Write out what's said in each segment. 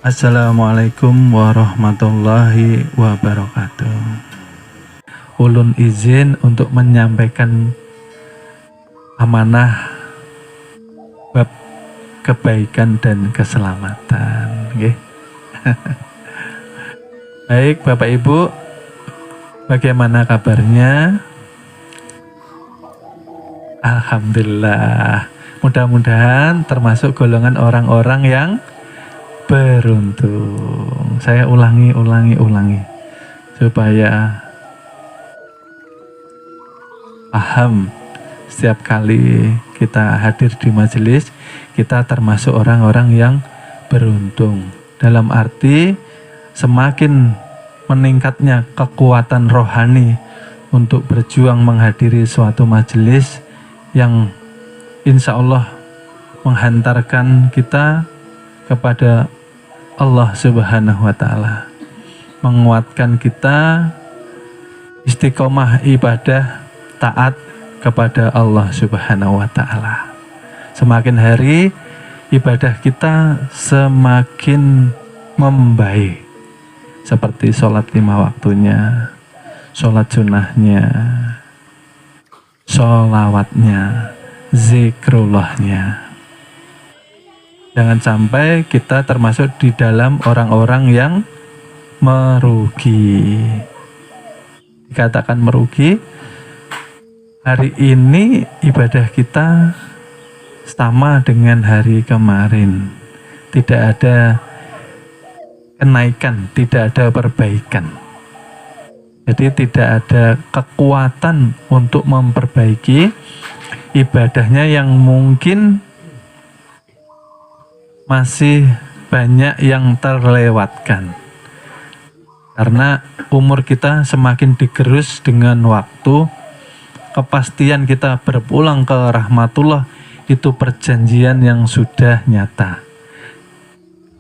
Assalamualaikum warahmatullahi wabarakatuh. Ulun izin untuk menyampaikan amanah bab kebaikan dan keselamatan. Nggih. Baik Bapak Ibu, bagaimana kabarnya? Alhamdulillah. Mudah-mudahan termasuk golongan orang-orang yang beruntung. Saya ulangi supaya paham. Setiap kali kita hadir di majelis, kita termasuk orang-orang yang beruntung. Dalam arti semakin meningkatnya kekuatan rohani untuk berjuang menghadiri suatu majelis yang insya Allah menghantarkan kita kepada Allah Subhanahu wa Ta'ala, menguatkan kita istiqomah ibadah taat kepada Allah Subhanahu wa Ta'ala. Semakin hari ibadah kita semakin membaik, seperti sholat 5 waktunya, sholat sunnahnya, sholawatnya, zikrullahnya. Jangan sampai kita termasuk di dalam orang-orang yang merugi. Dikatakan merugi, hari ini ibadah kita sama dengan hari kemarin. Tidak ada kenaikan, tidak ada perbaikan. Jadi tidak ada kekuatan untuk memperbaiki ibadahnya yang mungkin masih banyak yang terlewatkan. Karena umur kita semakin digerus dengan waktu, kepastian kita berpulang ke rahmatullah itu perjanjian yang sudah nyata.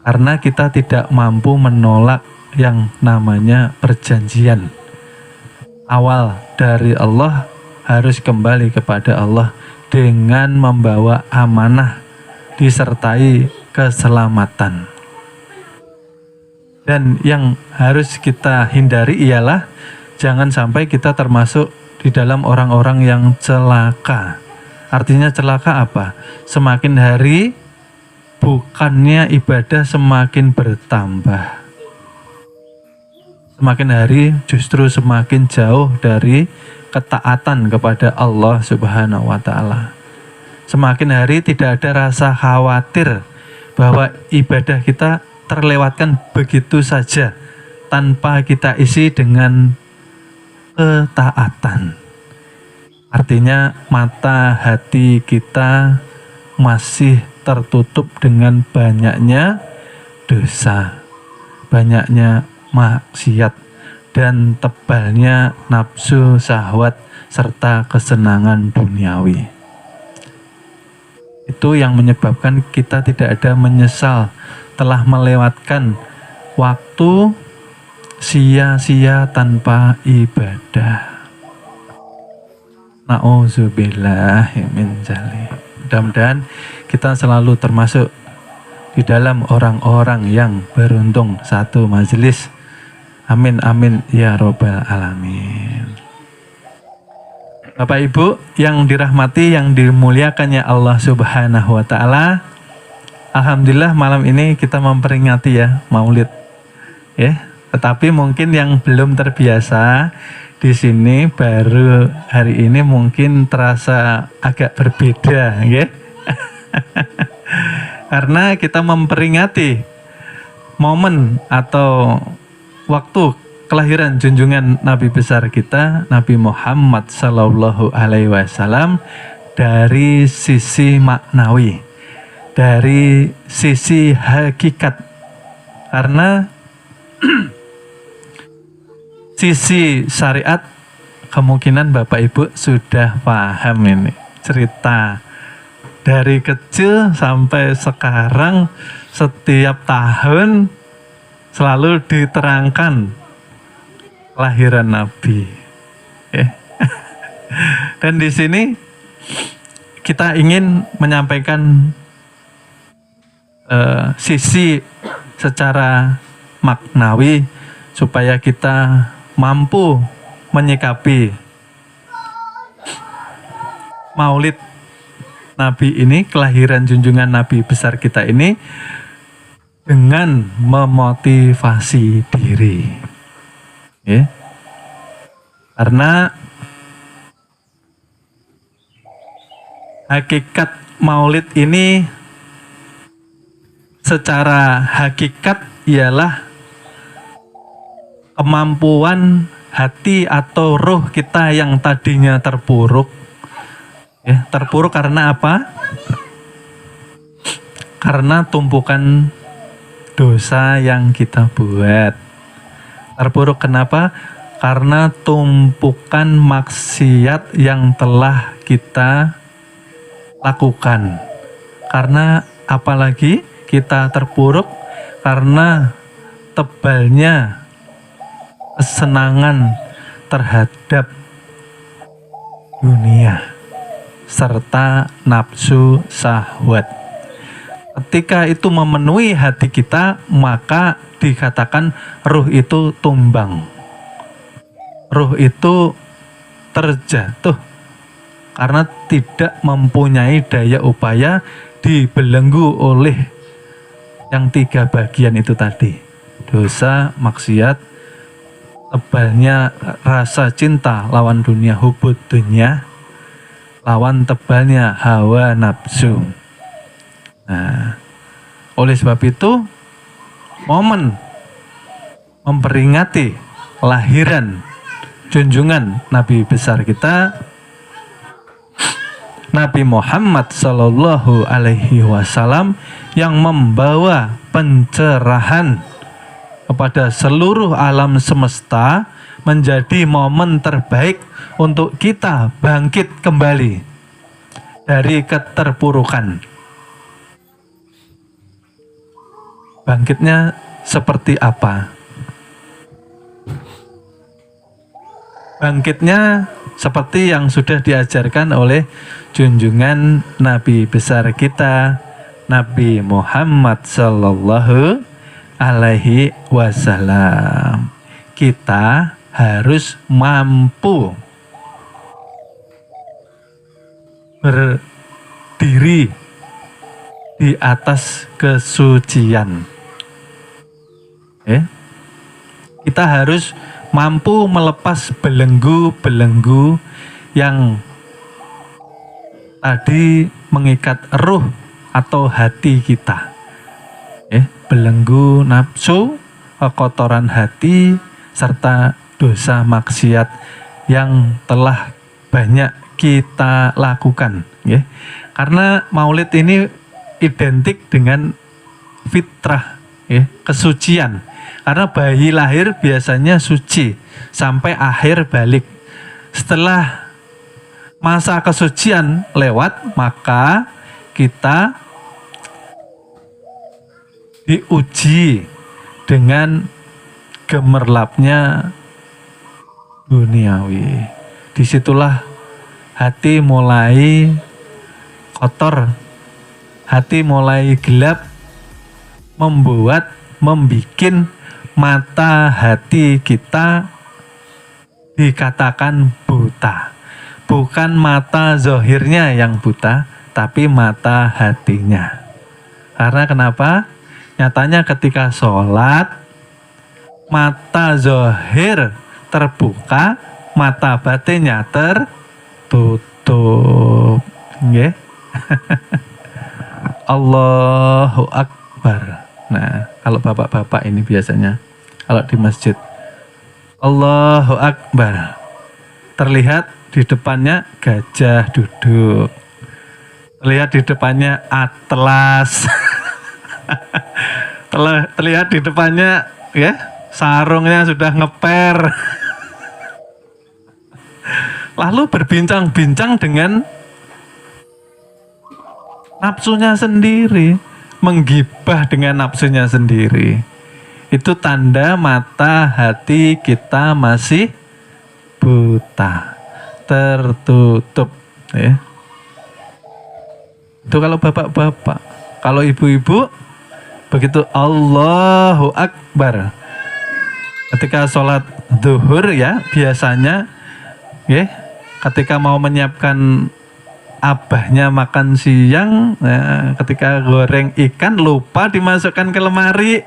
Karena kita tidak mampu menolak yang namanya perjanjian. Awal dari Allah harus kembali kepada Allah dengan membawa amanah disertai keselamatan. Dan yang harus kita hindari ialah jangan sampai kita termasuk di dalam orang-orang yang celaka. Artinya celaka apa? Semakin hari bukannya ibadah semakin bertambah. Semakin hari justru semakin jauh dari ketaatan kepada Allah Subhanahu wa Ta'ala. Semakin hari tidak ada rasa khawatir bahwa ibadah kita terlewatkan begitu saja tanpa kita isi dengan ketaatan. Artinya mata hati kita masih tertutup dengan banyaknya dosa, banyaknya maksiat, dan tebalnya nafsu syahwat serta kesenangan duniawi. Itu yang menyebabkan kita tidak ada menyesal telah melewatkan waktu sia-sia tanpa ibadah. Na'udzubillahi min dzalik. Mudah-mudahan kita selalu termasuk di dalam orang-orang yang beruntung satu majelis. Amin amin ya robbal alamin. Bapak Ibu yang dirahmati, yang dimuliakannya Allah Subhanahu wa Ta'ala, alhamdulillah malam ini kita memperingati ya Maulid. Ya, tetapi mungkin yang belum terbiasa di sini baru hari ini mungkin terasa agak berbeda, ya. Karena kita memperingati momen atau waktu kelahiran junjungan Nabi besar kita, Nabi Muhammad Sallallahu Alaihi Wasallam, dari sisi maknawi, dari sisi hakikat. Karena sisi syariat kemungkinan Bapak Ibu sudah paham ini cerita. Dari kecil sampai sekarang setiap tahun selalu diterangkan kelahiran Nabi. Dan di sini kita ingin menyampaikan sisi secara maknawi supaya kita mampu menyikapi Maulid Nabi ini, kelahiran junjungan Nabi besar kita ini, dengan memotivasi diri. Ya. Karena hakikat Maulid ini secara hakikat ialah kemampuan hati atau roh kita yang tadinya terpuruk. Ya, terpuruk karena apa? Karena tumpukan dosa yang kita buat. Terpuruk kenapa? Karena tumpukan maksiat yang telah kita lakukan. Karena apalagi kita terpuruk karena tebalnya kesenangan terhadap dunia serta nafsu syahwat. Ketika itu memenuhi hati kita, maka dikatakan ruh itu tumbang. Ruh itu terjatuh karena tidak mempunyai daya upaya, dibelenggu oleh yang 3 bagian itu tadi. Dosa, maksiat, tebalnya rasa cinta lawan dunia, hubud dunia, lawan tebalnya hawa nafsu. Nah, oleh sebab itu momen memperingati lahiran junjungan Nabi besar kita Nabi Muhammad Sallallahu Alaihi Wasallam yang membawa pencerahan kepada seluruh alam semesta, menjadi momen terbaik untuk kita bangkit kembali dari keterpurukan. Bangkitnya seperti apa? Bangkitnya seperti yang sudah diajarkan oleh junjungan Nabi besar kita, Nabi Muhammad Sallallahu Alaihi Wasallam. Kita harus mampu berdiri di atas kesucian. Kita harus mampu melepas belenggu-belenggu yang tadi mengikat ruh atau hati kita. Belenggu nafsu, kekotoran hati, serta dosa maksiat yang telah banyak kita lakukan. Karena Maulid ini identik dengan fitrah, kesucian. Karena bayi lahir biasanya suci sampai akhir balik. Setelah masa kesucian lewat, maka kita diuji dengan gemerlapnya duniawi. Disitulah hati mulai kotor, hati mulai gelap, membuat mata hati kita dikatakan buta. Bukan mata zohirnya yang buta, tapi mata hatinya. Karena kenapa? Nyatanya ketika sholat, mata zohir terbuka, mata batinnya tertutup. Allahu Akbar. Nah, kalau bapak-bapak ini biasanya kalau di masjid, Allahu Akbar, terlihat di depannya gajah duduk, terlihat di depannya atlas, terlihat di depannya sarungnya sudah ngeper, lalu berbincang-bincang dengan nafsunya sendiri, menggibah dengan nafsunya sendiri. Itu tanda mata hati kita masih buta, tertutup. Itu kalau bapak-bapak. Kalau ibu-ibu begitu Allahu Akbar. Ketika sholat zuhur ya biasanya ya, ketika mau menyiapkan abahnya makan siang, ya, ketika goreng ikan lupa dimasukkan ke lemari.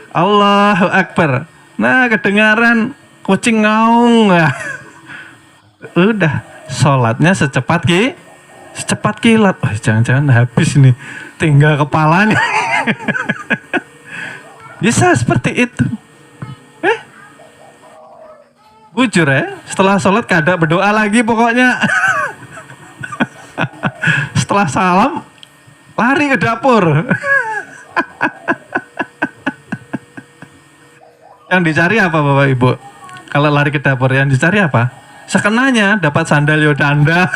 Allahu Akbar. Nah kedengaran kucing ngaung. Udah sholatnya secepat kilat. Oh, jangan-jangan habis nih, tinggal kepalanya. Bisa seperti itu. Bujur ya, setelah sholat kada berdoa lagi pokoknya. Setelah salam, lari ke dapur. Yang dicari apa Bapak Ibu? Kalau lari ke dapur yang dicari apa? Sekenanya dapat sandal Yodanda.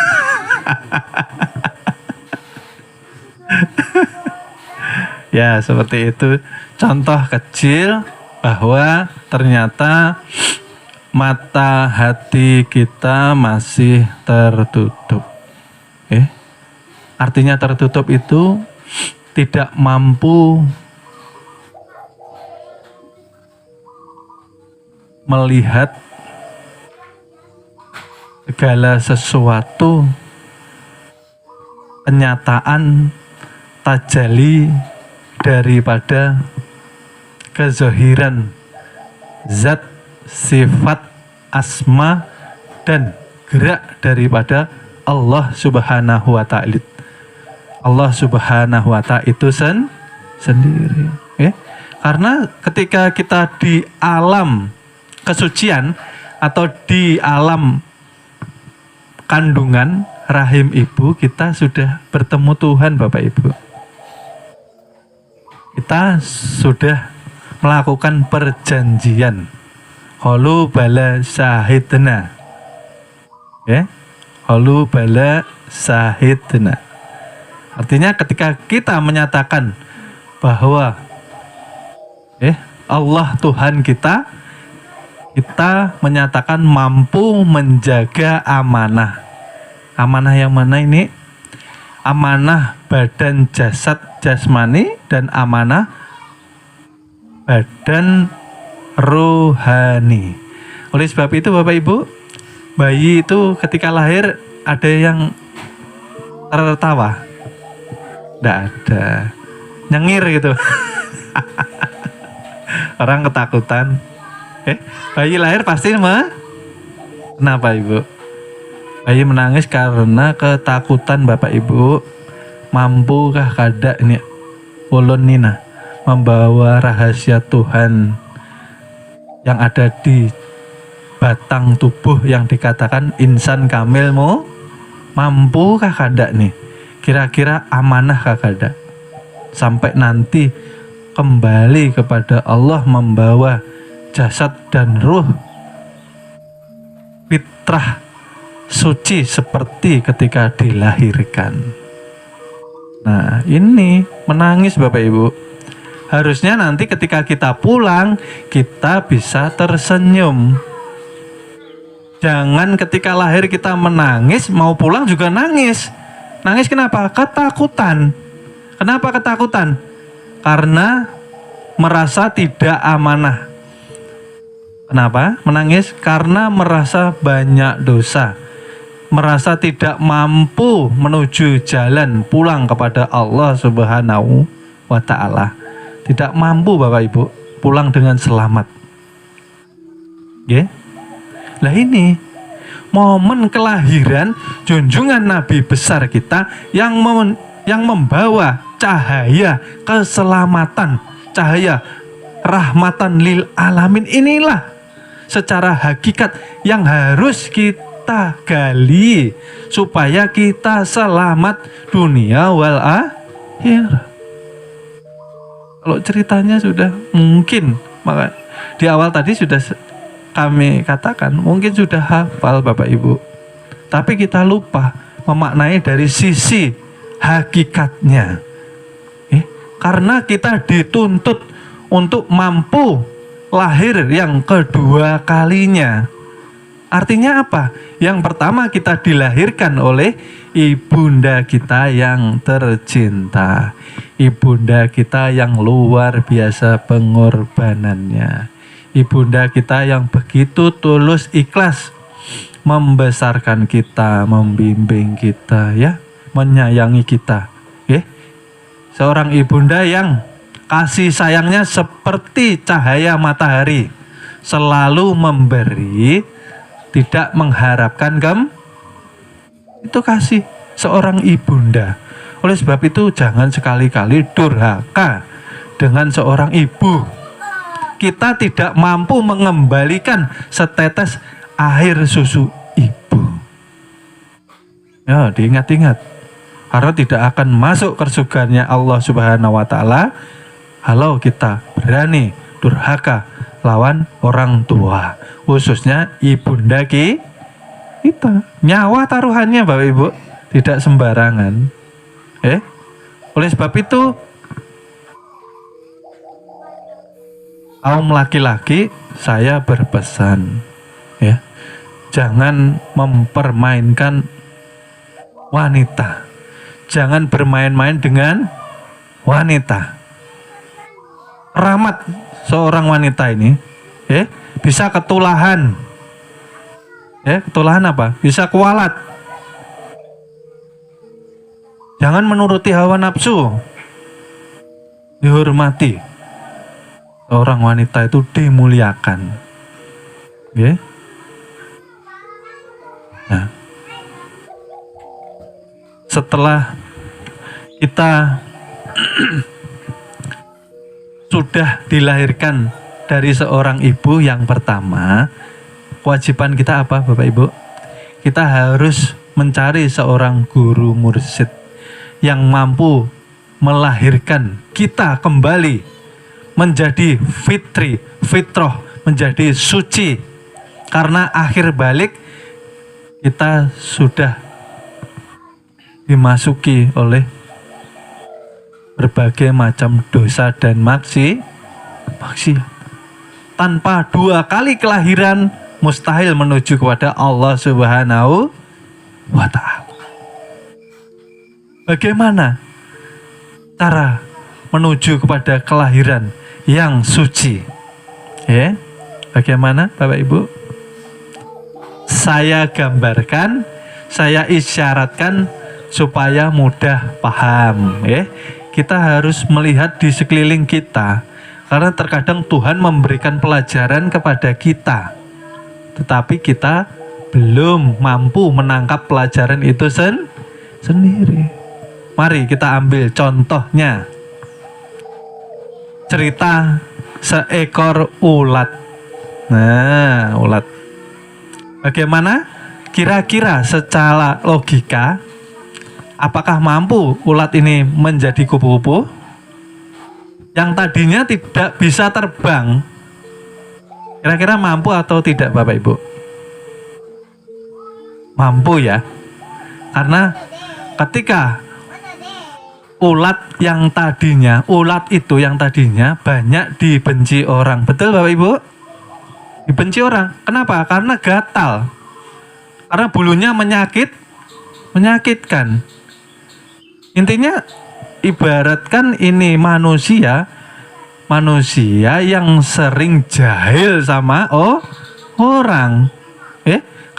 Ya seperti itu contoh kecil bahwa ternyata mata hati kita masih tertutup. Artinya tertutup itu tidak mampu melihat segala sesuatu kenyataan tajalli daripada kezahiran zat, sifat, asma dan gerak daripada Allah Subhanahu wa ta'ala. Allah Subhanahu wa ta'ala itu sendiri. Karena ketika kita di alam kesucian atau di alam kandungan rahim ibu, kita sudah bertemu Tuhan Bapak Ibu. Kita sudah melakukan perjanjian. Qalu bala syahidna. Qalu bala syahidna. Artinya ketika kita menyatakan bahwa Allah Tuhan kita menyatakan mampu menjaga amanah. Amanah yang mana ini? Amanah badan jasad jasmani dan amanah badan rohani. Oleh sebab itu Bapak Ibu, bayi itu ketika lahir ada yang tertawa? Tidak ada. Nyengir gitu. Orang ketakutan. Bayi lahir pasti kenapa Ibu? Bayi menangis karena ketakutan Bapak Ibu. Mampukah kada ini ulun nina membawa rahasia Tuhan yang ada di batang tubuh yang dikatakan insan kamilmu? Mampukah kada nih? Kira-kira amanahkah kada? Sampai nanti kembali kepada Allah membawa jasad dan ruh fitrah suci seperti ketika dilahirkan. Nah ini menangis Bapak Ibu. Harusnya nanti ketika kita pulang kita bisa tersenyum. Jangan ketika lahir kita menangis, mau pulang juga nangis. Nangis kenapa? Ketakutan. Kenapa ketakutan? Karena merasa tidak amanah. Kenapa menangis? Karena merasa banyak dosa. Merasa tidak mampu menuju jalan pulang kepada Allah Subhanahu wa ta'ala. Tidak mampu Bapak Ibu pulang dengan selamat. Lah ini momen kelahiran junjungan Nabi besar kita yang membawa cahaya keselamatan, cahaya rahmatan lil alamin. Inilah secara hakikat yang harus kita gali supaya kita selamat dunia wal akhirah. Kalau ceritanya sudah mungkin, maka di awal tadi sudah kami katakan mungkin sudah hafal Bapak Ibu, tapi kita lupa memaknai dari sisi hakikatnya. Karena kita dituntut untuk mampu lahir yang kedua kalinya. Artinya apa? Yang pertama kita dilahirkan oleh ibunda kita yang tercinta. Ibunda kita yang luar biasa pengorbanannya. Ibunda kita yang begitu tulus ikhlas membesarkan kita, membimbing kita ya, menyayangi kita. Ya. Seorang ibunda yang kasih sayangnya seperti cahaya matahari, selalu memberi, tidak mengharapkan itu kasih seorang ibunda. Oleh sebab itu jangan sekali-kali durhaka dengan seorang ibu. Kita tidak mampu mengembalikan setetes air susu ibu. Ya, diingat-ingat. Karena tidak akan masuk ke surganya Allah Subhanahu wa taala kalau kita berani durhaka lawan orang tua, khususnya ibunda kita. Nyawa taruhannya Bapak Ibu, tidak sembarangan. Oleh sebab itu kaum laki-laki saya berpesan ya, jangan mempermainkan wanita. Jangan bermain-main dengan wanita. Rahmat seorang wanita ini bisa ketulahan. Ketulahan apa? Bisa kualat. Jangan menuruti hawa nafsu. Dihormati. Seorang wanita itu dimuliakan. Nah, setelah kita sudah dilahirkan dari seorang ibu yang pertama, kewajiban kita apa Bapak Ibu? Kita harus mencari seorang guru mursyid yang mampu melahirkan kita kembali menjadi fitrah, menjadi suci. Karena akhir balik kita sudah dimasuki oleh berbagai macam dosa dan maksiat. Tanpa 2 kali kelahiran mustahil menuju kepada Allah Subhanahu wa ta'ala. Bagaimana cara menuju kepada kelahiran yang suci? Bagaimana Bapak Ibu? Saya gambarkan, saya isyaratkan supaya mudah paham. Kita harus melihat di sekeliling kita, karena terkadang Tuhan memberikan pelajaran kepada kita, tetapi kita belum mampu menangkap pelajaran itu sendiri. Mari kita ambil contohnya. Cerita seekor ulat. Nah, ulat. Bagaimana? Kira-kira secara logika, apakah mampu ulat ini menjadi kupu-kupu? Yang tadinya tidak bisa terbang. Kira-kira mampu atau tidak Bapak Ibu? Mampu ya. Karena ketika ulat itu yang tadinya banyak dibenci orang. Betul Bapak Ibu? Dibenci orang. Kenapa? Karena gatal. Karena bulunya menyakitkan. Intinya ibaratkan ini manusia yang sering jahil sama orang.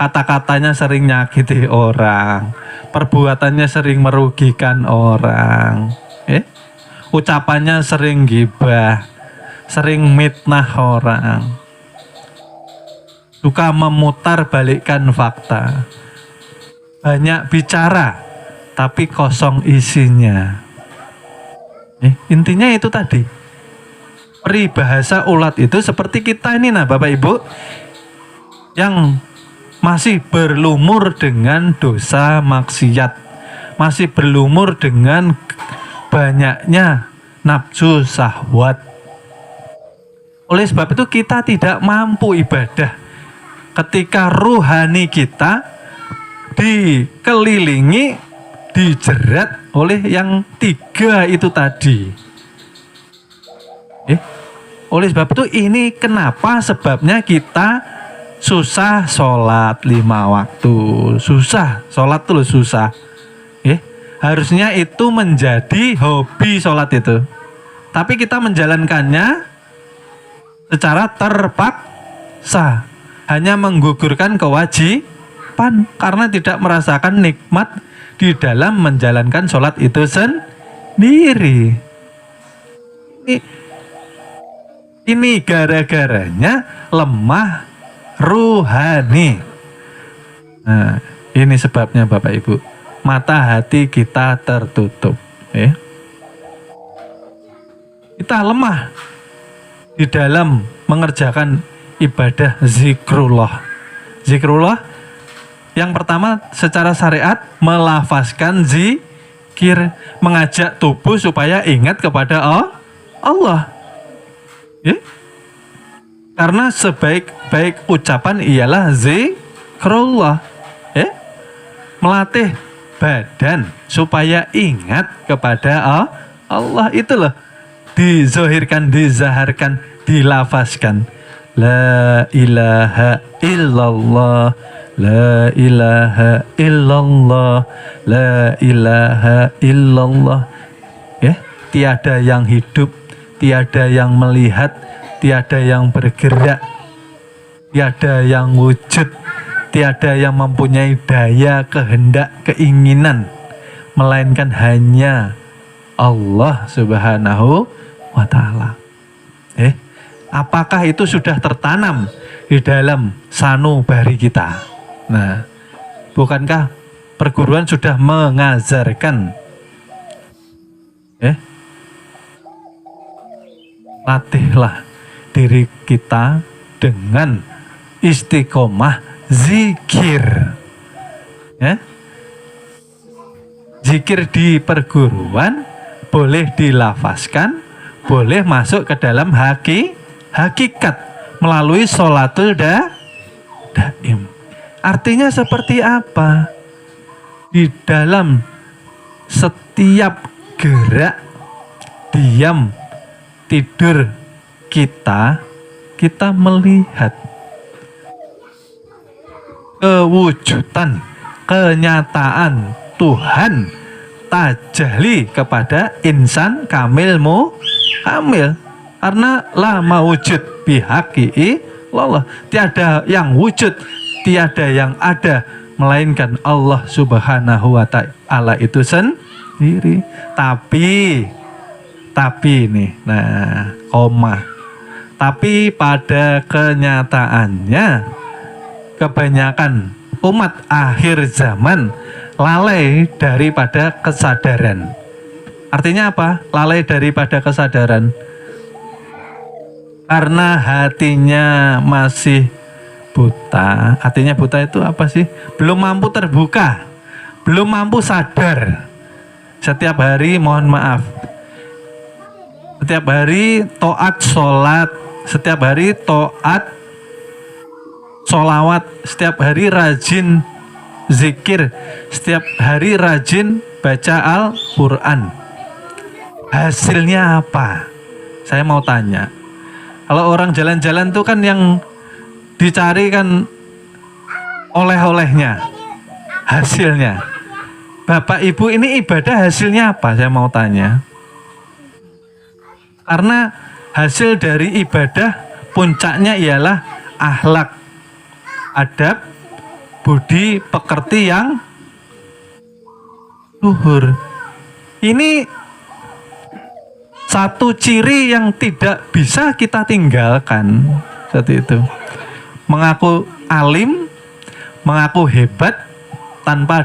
Kata-katanya sering nyakiti orang, perbuatannya sering merugikan orang, ucapannya sering gibah, sering mitnah orang, suka memutarbalikkan fakta, banyak bicara tapi kosong isinya. Intinya itu tadi. Peribahasa ulat itu seperti kita ini Bapak Ibu, yang masih berlumur dengan dosa maksiat, masih berlumur dengan banyaknya nafsu syahwat. Oleh sebab itu kita tidak mampu ibadah ketika rohani kita dikelilingi, dijerat oleh yang 3 itu tadi. Oleh sebab itu ini kenapa sebabnya kita susah sholat 5 waktu, susah sholat tuh susah. Harusnya itu menjadi hobi sholat itu, tapi kita menjalankannya secara terpaksa, hanya menggugurkan kewajiban karena tidak merasakan nikmat di dalam menjalankan sholat itu sendiri. Ini gara-garanya lemah ruhani. Nah, ini sebabnya Bapak Ibu. Mata hati kita tertutup. Kita lemah di dalam mengerjakan ibadah zikrullah. Zikrullah yang pertama secara syariat melafazkan zikir, mengajak tubuh supaya ingat kepada Allah. Karena sebaik-baik ucapan ialah zikrullah. Melatih badan supaya ingat kepada Allah, itu loh dizohirkan, dizaharkan, dilafazkan. La ilaha illallah, la ilaha illallah, la ilaha illallah. Tiada yang hidup, tiada yang melihat, tiada yang bergerak, tiada yang wujud, tiada yang mempunyai daya, kehendak, keinginan, melainkan hanya Allah Subhanahu wa Ta'ala. Apakah itu sudah tertanam di dalam sanubari kita? Nah, bukankah perguruan sudah mengajarkan? Latihlah diri kita dengan istiqomah zikir. Zikir di perguruan boleh dilafazkan, boleh masuk ke dalam hakikat melalui sholatul daim. Artinya seperti apa? Di dalam setiap gerak, diam, tidur kita melihat kewujudan, kenyataan Tuhan tajalli kepada insan kamil. Karena la mawujud bihaqi Allah, tiada yang wujud, tiada yang ada melainkan Allah Subhanahu wa Ta'ala itu sendiri. Tapi nih, nah, koma. Tapi pada kenyataannya kebanyakan umat akhir zaman lalai daripada kesadaran. Artinya apa? Lalai daripada kesadaran. Karena hatinya masih buta. Artinya buta itu apa sih? Belum mampu terbuka, belum mampu sadar. Setiap hari, mohon maaf, setiap hari taat sholat, setiap hari taat sholawat, setiap hari rajin zikir, setiap hari rajin baca Al-Quran. Hasilnya apa? Saya mau tanya. Kalau orang jalan-jalan tuh kan yang dicari kan oleh-olehnya, hasilnya. Bapak Ibu ini ibadah hasilnya apa? Saya mau tanya. Karena hasil dari ibadah puncaknya ialah akhlak, adab, budi pekerti yang luhur. Ini satu ciri yang tidak bisa kita tinggalkan. Seperti itu. Mengaku alim, mengaku hebat tanpa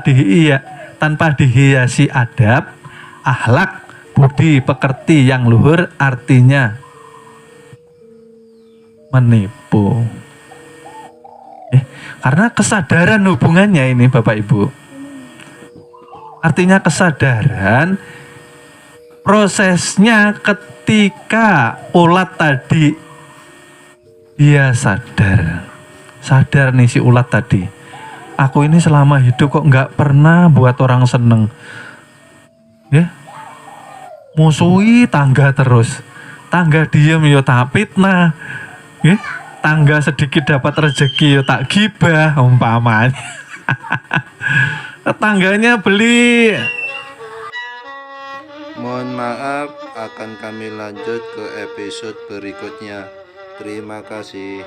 dihiasi adab, akhlak, budi pekerti yang luhur, artinya menipu. Karena kesadaran hubungannya ini Bapak Ibu. Artinya kesadaran prosesnya ketika ulat tadi dia sadar nih si ulat tadi. Aku ini selama hidup kok nggak pernah buat orang seneng. Musuhi tangga terus. Tangga diem yo tak fitnah. tetangga sedikit dapat rezeki, tak gibah umpamanya. Tetangganya beli. Mohon maaf, akan kami lanjut ke episode berikutnya. Terima kasih.